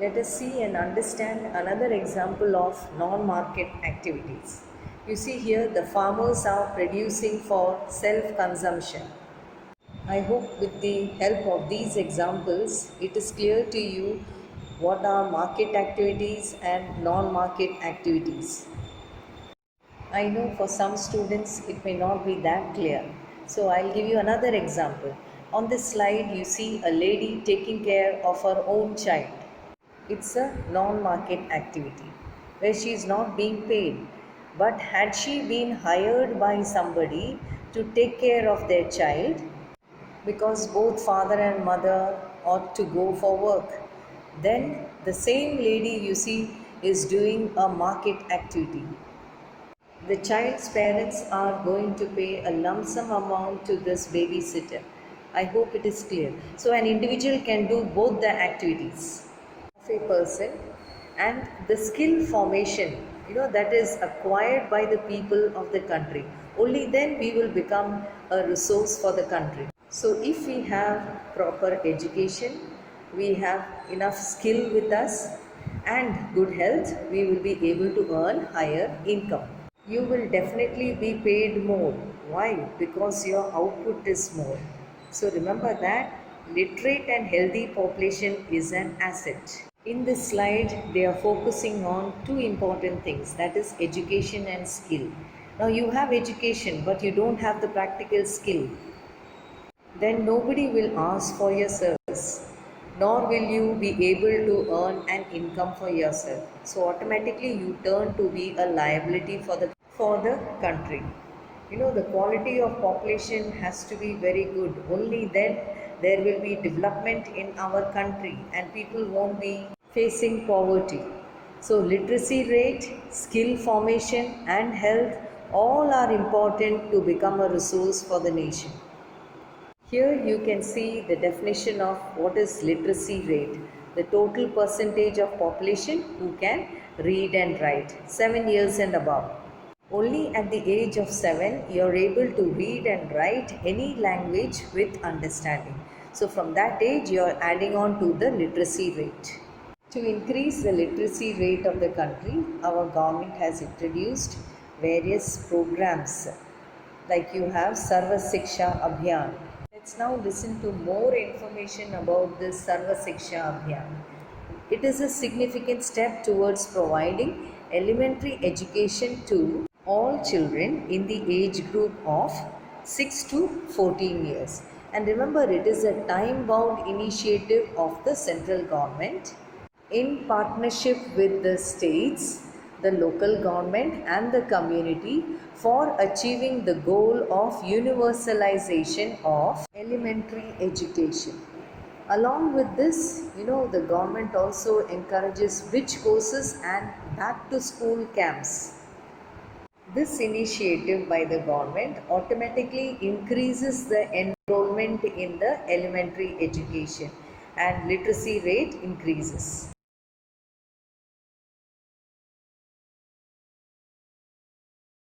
Let us see and understand another example of non-market activities. You see here the farmers are producing for self-consumption. I hope with the help of these examples, it is clear to you what are market activities and non-market activities. I know for some students it may not be that clear. So I'll give you another example. On this slide, you see a lady taking care of her own child. It's a non market activity where she is not being paid. But had she been hired by somebody to take care of their child, because both father and mother ought to go for work, then the same lady you see is doing a market activity. The child's parents are going to pay a lump sum amount to this babysitter. I hope it is clear. So, an individual can do both the activities of a person, and the skill formation, that is acquired by the people of the country. Only then we will become a resource for the country. So, if we have proper education, we have enough skill with us, and good health, we will be able to earn higher income. You will definitely be paid more. Why? Because your output is more. So remember that literate and healthy population is an asset. In this slide, they are focusing on two important things, that is education and skill. Now you have education but you don't have the practical skill. Then nobody will ask for your service, nor will you be able to earn an income for yourself. So automatically you turn to be a liability for the country. The quality of population has to be very good. Only then there will be development in our country and people won't be facing poverty. So literacy rate, skill formation and health all are important to become a resource for the nation. Here you can see the definition of what is literacy rate. The total percentage of population who can read and write, 7 years and above. Only at the age of 7 you are able to read and write any language with understanding. So from that age you are adding on to the literacy rate. To increase the literacy rate of the country, our government has introduced various programs, like you have Sarva Siksha Abhiyan. Let's now listen to more information about this Sarva Siksha Abhiyan. It is a significant step towards providing elementary education to all children in the age group of 6 to 14 years. And remember, it is a time bound initiative of the central government in partnership with the states, the local government and the community for achieving the goal of universalization of elementary education. Along with this, the government also encourages bridge courses and back to school camps. This initiative by the government automatically increases the enrollment in the elementary education and literacy rate increases.